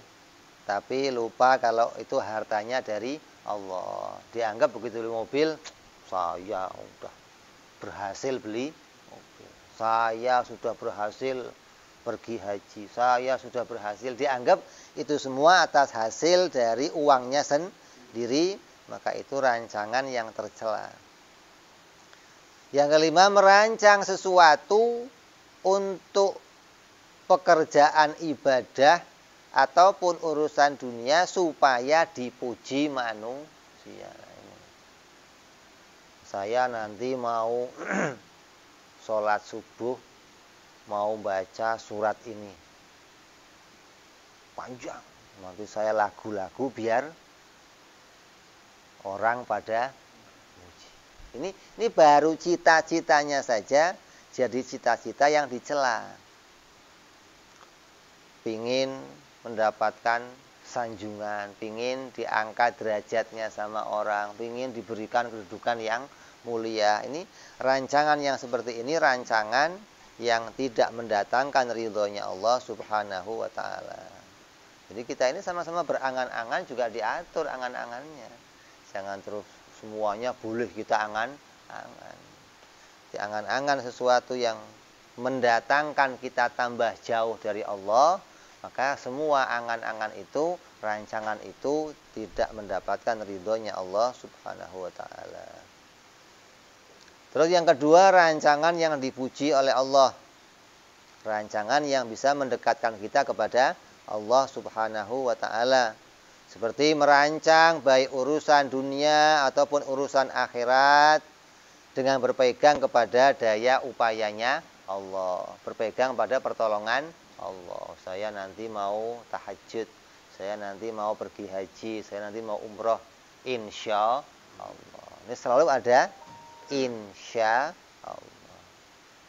tapi lupa kalau itu hartanya dari Allah. Dianggap begitu beli mobil, saya sudah berhasil beli mobil. Saya sudah berhasil pergi haji. Saya sudah berhasil. Dianggap itu semua atas hasil dari uangnya sendiri. Maka itu rancangan yang tercela. Yang kelima, merancang sesuatu untuk pekerjaan ibadah ataupun urusan dunia supaya dipuji manusia. Saya nanti mau sholat subuh, mau baca surat ini panjang, nanti saya lagu-lagu biar orang pada puji. Ini baru cita-citanya saja jadi cita-cita yang dicela. Pingin mendapatkan sanjungan, pingin diangkat derajatnya sama orang, pingin diberikan kedudukan yang mulia. Ini rancangan yang seperti ini, rancangan yang tidak mendatangkan ridhonya Allah Subhanahu wa ta'ala. Jadi kita ini sama-sama berangan-angan juga diatur angan-angannya. Jangan terus semuanya boleh kita angan-angan. Angan-angan sesuatu yang mendatangkan kita tambah jauh dari Allah, maka semua angan-angan itu, rancangan itu tidak mendapatkan ridhonya Allah Subhanahu wa ta'ala. Terus yang kedua, rancangan yang dipuji oleh Allah. Rancangan yang bisa mendekatkan kita kepada Allah Subhanahu wa ta'ala. Seperti merancang baik urusan dunia ataupun urusan akhirat dengan berpegang kepada daya upayanya Allah. Berpegang pada pertolongan Allah. Saya nanti mau tahajud, saya nanti mau pergi haji, saya nanti mau umroh, insya Allah. Ini selalu ada insya Allah.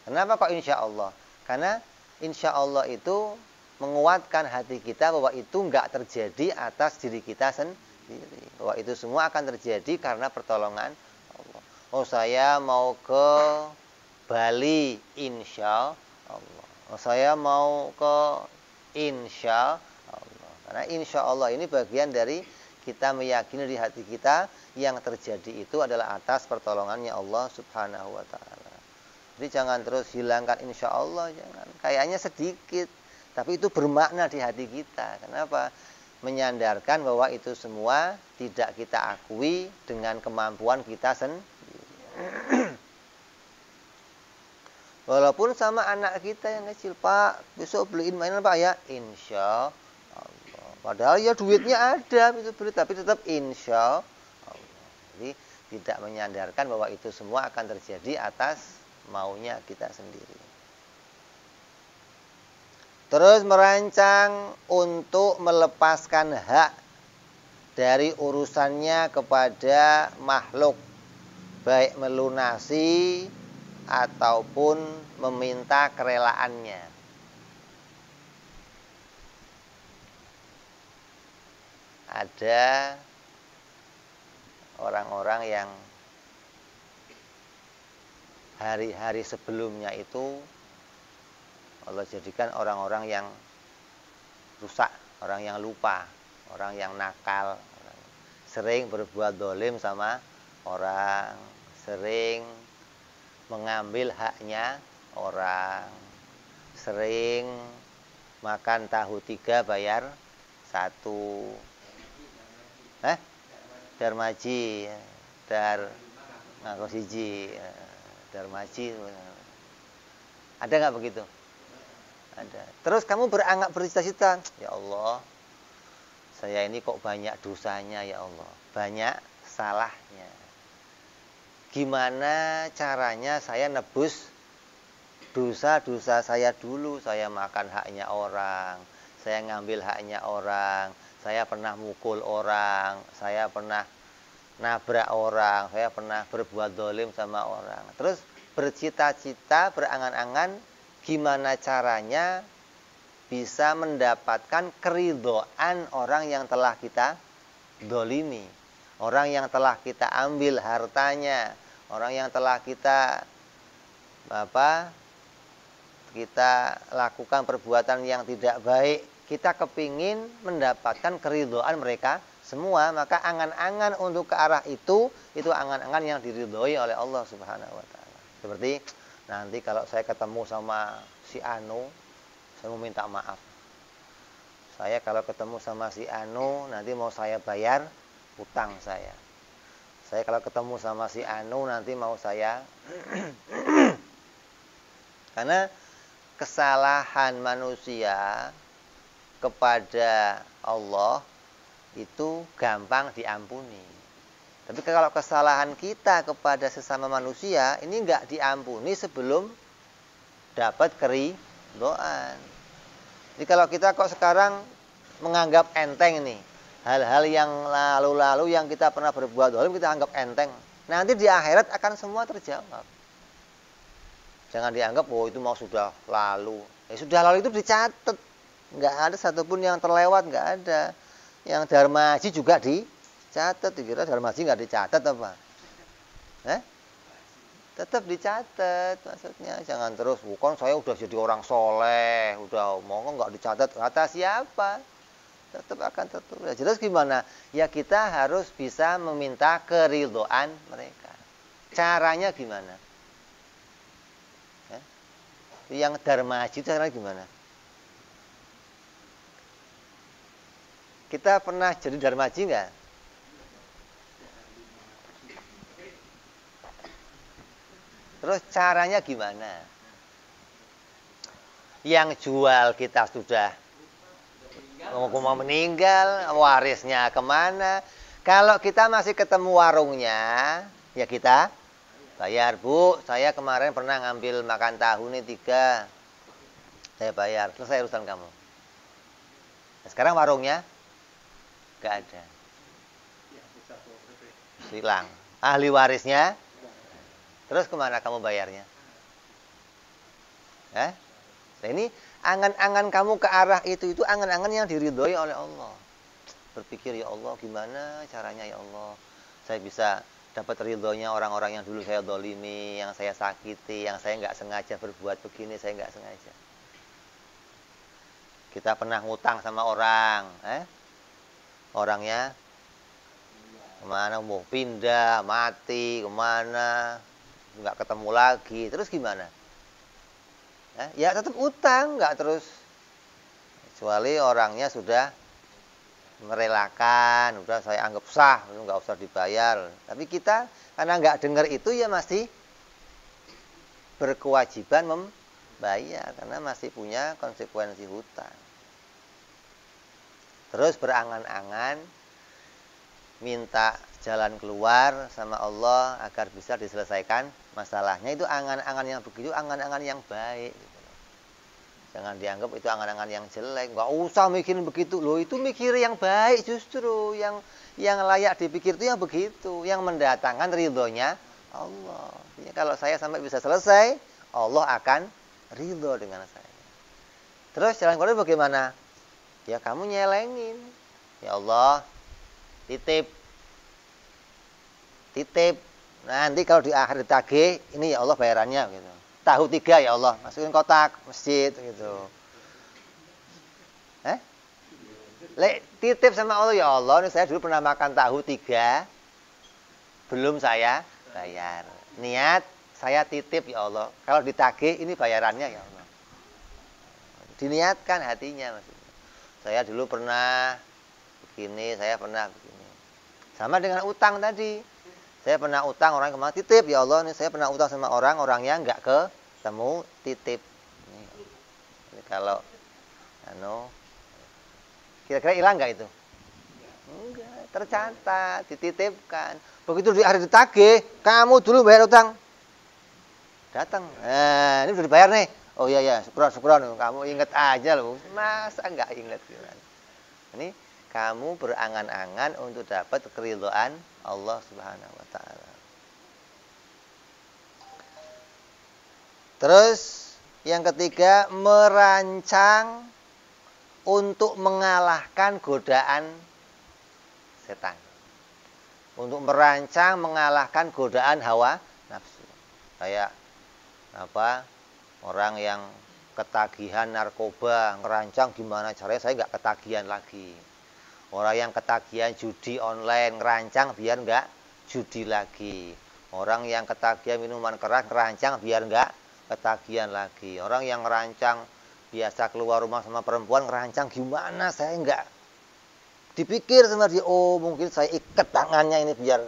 Kenapa kok insya Allah? Karena insya Allah itu menguatkan hati kita bahwa itu enggak terjadi atas diri kita sendiri. Bahwa itu semua akan terjadi karena pertolongan Allah. Oh, saya mau ke Bali, insya Allah. Oh, saya mau ke insya Allah. Karena insya Allah ini bagian dari kita meyakini di hati kita yang terjadi itu adalah atas pertolongannya Allah Subhanahu wa ta'ala. Jadi jangan terus hilangkan insya Allah, jangan. Kayaknya sedikit, tapi itu bermakna di hati kita. Kenapa? Menyandarkan bahwa itu semua tidak kita akui dengan kemampuan kita sendiri. Walaupun sama anak kita yang kecil, Pak, besok beliin mainan Pak ya, insya Allah. Padahal ya duitnya ada, itu beli, tapi tetap insya Allah. Jadi tidak menyandarkan bahwa itu semua akan terjadi atas maunya kita sendiri. Terus merancang untuk melepaskan hak dari urusannya kepada makhluk, baik melunasi ataupun meminta kerelaannya. Ada orang-orang yang hari-hari sebelumnya itu Allah jadikan orang-orang yang rusak, orang yang lupa, orang yang nakal, sering berbuat dolim sama orang, sering mengambil haknya orang, sering makan tahu 3 bayar 1. Darmaji, ngaku siji, darmaji. Ada nggak begitu? Ada. Terus kamu bercita-cita, ya Allah, saya ini kok banyak dosanya ya Allah, banyak salahnya. Gimana caranya saya nebus dosa-dosa saya dulu? Saya makan haknya orang, saya ngambil haknya orang, saya pernah mukul orang, saya pernah nabrak orang, saya pernah berbuat dolim sama orang. Terus bercita-cita, berangan-angan gimana caranya bisa mendapatkan keridhaan orang yang telah kita dolimi, orang yang telah kita ambil hartanya, orang yang telah kita lakukan perbuatan yang tidak baik. Kita kepingin mendapatkan keridhaan mereka semua, maka angan-angan untuk ke arah itu angan-angan yang diridhoi oleh Allah Subhanahu wa ta'ala. Seperti nanti kalau saya ketemu sama si Anu, saya mau minta maaf. Saya kalau ketemu sama si Anu, nanti mau saya bayar utang saya. Saya kalau ketemu sama si Anu, nanti mau saya karena kesalahan manusia kepada Allah itu gampang diampuni. Tapi kalau kesalahan kita kepada sesama manusia ini enggak diampuni sebelum dapat keridhaan. Jadi kalau kita kok sekarang menganggap enteng ini hal-hal yang lalu-lalu yang kita pernah berbuat zalim kita anggap enteng. Nanti di akhirat akan semua terjawab. Jangan dianggap oh itu mau sudah lalu. Ya sudah lalu itu dicatat. Enggak ada satupun yang terlewat, enggak ada. Yang Darmaji juga dicatat. Dikira Darmaji enggak dicatat apa? Tetap dicatat maksudnya. Jangan terus bukan saya udah jadi orang soleh, udah mau enggak dicatat. Kata siapa? Tetap akan tertulis. Jelas gimana? Ya kita harus bisa meminta keridhaan mereka. Caranya gimana? Yang Darmaji itu caranya gimana? Kita pernah jadi Darmaji enggak? Terus caranya gimana? Yang jual kita sudah mau meninggal, warisnya kemana? Kalau kita masih ketemu warungnya, ya kita bayar. Bu, saya kemarin pernah ngambil makan tahu nih 3. Saya bayar, selesai urusan kamu. Nah, sekarang warungnya gak ada. Hilang. Ahli warisnya, terus kemana kamu bayarnya? Nah, ini angan-angan kamu ke arah itu angan-angan yang diridhoi oleh Allah. Berpikir, ya Allah gimana caranya ya Allah saya bisa dapat ridhonya orang-orang yang dulu saya dolimi, yang saya sakiti, yang saya nggak sengaja berbuat begini, saya nggak sengaja. Kita pernah ngutang sama orang, orangnya kemana, mau pindah, mati, kemana, nggak ketemu lagi, terus gimana? Ya tetap utang, nggak terus, kecuali orangnya sudah merelakan, udah saya anggap sah, nggak usah dibayar. Tapi kita karena nggak dengar itu ya masih berkewajiban membayar karena masih punya konsekuensi hutang. Terus berangan-angan minta jalan keluar sama Allah agar bisa diselesaikan masalahnya. Itu angan-angan yang begitu, angan-angan yang baik. Jangan dianggap itu angan-angan yang jelek. Nggak usah mikirin begitu. Loh, itu mikir yang baik justru. Yang layak dipikir itu yang begitu. Yang mendatangkan ridhonya Allah. Ya, kalau saya sampai bisa selesai, Allah akan ridho dengan saya. Terus jalan keluar bagaimana? Ya kamu nyelengin. Ya Allah, titip. Nanti kalau di akhir ditagih, ini ya Allah bayarannya gitu. Tahu 3 ya Allah, masukin kotak masjid gitu. Titip sama Allah, ya Allah, ini saya dulu pernah makan tahu 3, belum saya bayar. Niat saya titip ya Allah. Kalau ditagih ini bayarannya ya Allah. Diniatkan hatinya maksudnya. Saya dulu pernah begini, saya pernah begini. Sama dengan utang tadi. Saya pernah utang orang kemana titip ya Allah, ini saya pernah utang sama orangnya nggak ketemu titip. Ini kalau kira-kira hilang nggak itu? Enggak, tercatat, dititipkan. Begitu di akhir ditagih, kamu dulu bayar utang. Datang. Ini sudah dibayar nih. Oh iya ya, syukuran. Kamu ingat aja loh. Masa nggak ingat? Ini kamu berangan-angan untuk dapat keridhaan Allah Subhanahu wa taala. Terus yang ketiga, merancang untuk mengalahkan godaan setan. Untuk merancang mengalahkan godaan hawa nafsu. Kayak orang yang ketagihan narkoba, ngerancang gimana caranya saya nggak ketagihan lagi. Orang yang ketagihan judi online, ngerancang biar nggak judi lagi. Orang yang ketagihan minuman keras, ngerancang biar nggak ketagihan lagi. Orang yang ngerancang biasa keluar rumah sama perempuan, ngerancang gimana saya nggak dipikir sama dia. Oh mungkin saya ikat tangannya ini biar.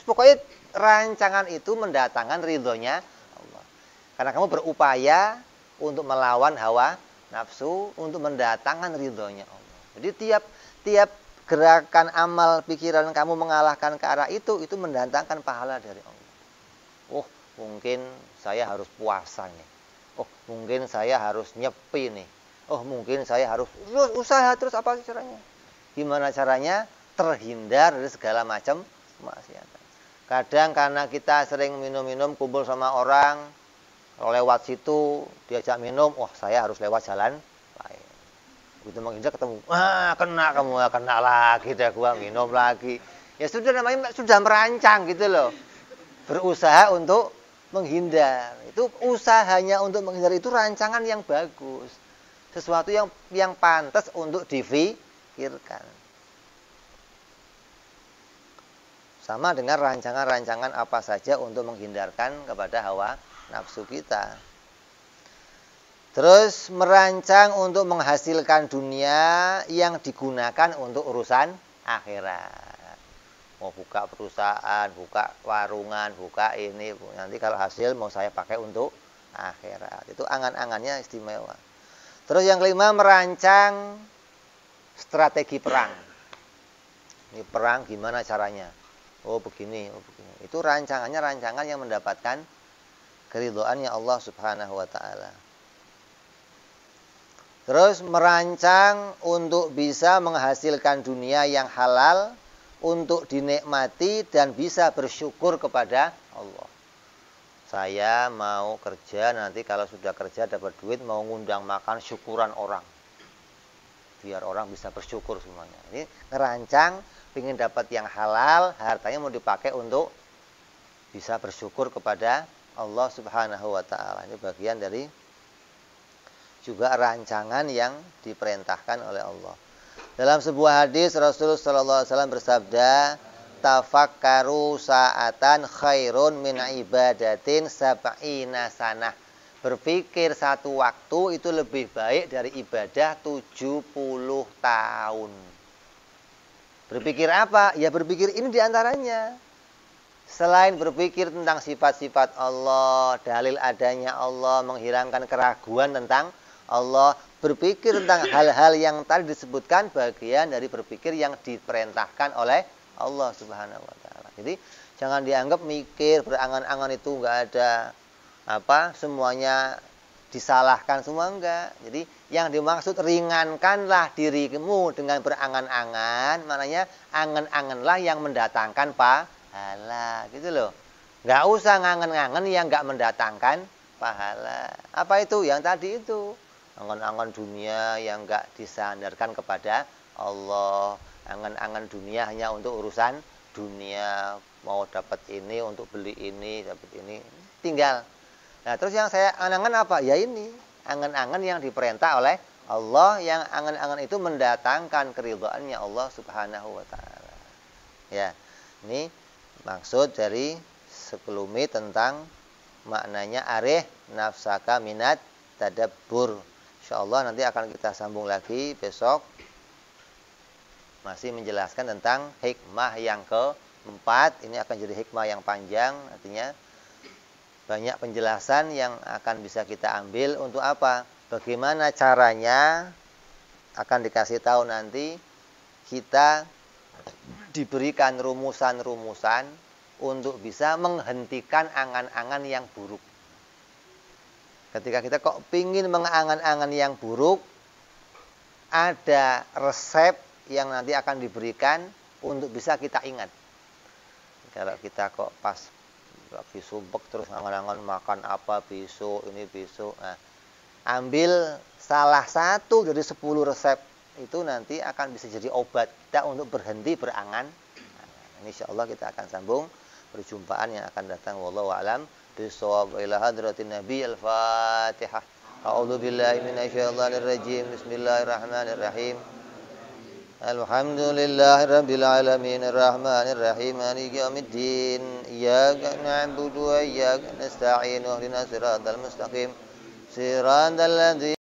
Pokoknya rancangan itu mendatangkan ridhonya Allah. Karena kamu berupaya untuk melawan hawa nafsu, untuk mendatangkan ridhonya Allah. Jadi tiap gerakan amal pikiran kamu mengalahkan ke arah itu mendatangkan pahala dari Allah. Oh, mungkin saya harus puasa nih. Oh, mungkin saya harus nyepi nih. Oh, mungkin saya harus usaha terus. Apa caranya? Gimana caranya? Terhindar dari segala macam kemaksiatan. Kadang karena kita sering minum-minum, kumpul sama orang, lewat situ diajak minum, wah saya harus lewat jalan lain. Begitu menghindar ketemu, kena kamu, kena lagi deh gua minum lagi. Ya sudah, namanya sudah merancang gitu loh. Berusaha untuk menghindar. Itu usahanya untuk menghindar itu rancangan yang bagus. Sesuatu yang pantas untuk difikirkan. Sama dengan rancangan-rancangan apa saja untuk menghindarkan kepada hawa nafsu kita. Terus merancang untuk menghasilkan dunia yang digunakan untuk urusan akhirat. Mau buka perusahaan, buka warungan, buka ini, nanti kalau hasil mau saya pakai untuk akhirat. Itu angan-angannya istimewa. Terus yang kelima, merancang strategi perang. Ini perang gimana caranya? Oh begini, oh begini. Itu rancangan yang mendapatkan keridhaannya Allah Subhanahu wa taala. Terus merancang untuk bisa menghasilkan dunia yang halal untuk dinikmati dan bisa bersyukur kepada Allah. Saya mau kerja, nanti kalau sudah kerja dapat duit mau ngundang makan syukuran orang. Biar orang bisa bersyukur semuanya. Ini ngerancang ingin dapat yang halal, hartanya mau dipakai untuk bisa bersyukur kepada Allah Subhanahu wa taala. Ini bagian dari juga rancangan yang diperintahkan oleh Allah. Dalam sebuah hadis Rasulullah sallallahu alaihi wasallam bersabda, "Tafakkaru sa'atan khairun min ibadatin sab'ina sanah." Berpikir satu waktu itu lebih baik dari ibadah 70 tahun. Berpikir apa? Ya berpikir ini diantaranya. Selain berpikir tentang sifat-sifat Allah, dalil adanya Allah, menghilangkan keraguan tentang Allah, berpikir tentang hal-hal yang tadi disebutkan bagian dari berpikir yang diperintahkan oleh Allah Subhanahu wa taala. Jadi jangan dianggap mikir, berangan-angan itu enggak ada semuanya disalahkan, semua enggak. Jadi yang dimaksud ringankanlah dirimu dengan berangan-angan, maknanya angan-anganlah yang mendatangkan pahala, gitu loh. Enggak usah ngangen-ngangen yang enggak mendatangkan pahala. Apa itu? Yang tadi itu. Angan-angan dunia yang enggak disandarkan kepada Allah. Angan-angan dunia hanya untuk urusan dunia, mau dapat ini, untuk beli ini, dapat ini, tinggal. Nah, terus yang saya angan-angan apa? Ya ini, angan-angan yang diperintah oleh Allah, yang angan-angan itu mendatangkan keridhaannya Allah Subhanahu wa taala. Ya, ini maksud dari sekelumit tentang maknanya arih nafsaka minat tadabbur. Insyaallah nanti akan kita sambung lagi besok. Masih menjelaskan tentang hikmah yang keempat. Ini akan jadi hikmah yang panjang, artinya banyak penjelasan yang akan bisa kita ambil. Untuk apa? Bagaimana caranya, akan dikasih tahu nanti. Kita diberikan rumusan-rumusan untuk bisa menghentikan angan-angan yang buruk. Ketika kita kok pingin mengangan-angan yang buruk, ada resep yang nanti akan diberikan untuk bisa kita ingat. Kalau kita kok pas lagi sumpek terus angan-angan makan apa besok, ini besok. Nah, ambil salah satu dari 10 resep itu nanti akan bisa jadi obat kita untuk berhenti berangan. Nah, insyaallah kita akan sambung perjumpaan yang akan datang. Wallahu a'lam bishawab. Ila hadratin Nabi al-Fatihah. A'udzu billahi minasyaitonir rajim. Bismillahirrahmanirrahim. Alhamdulillahi rabbil alamin arrahmanir rahim maliki yaumiddin iyyaka na'budu wa iyyaka nasta'in ihdinas siratal mustaqim siratal ladzina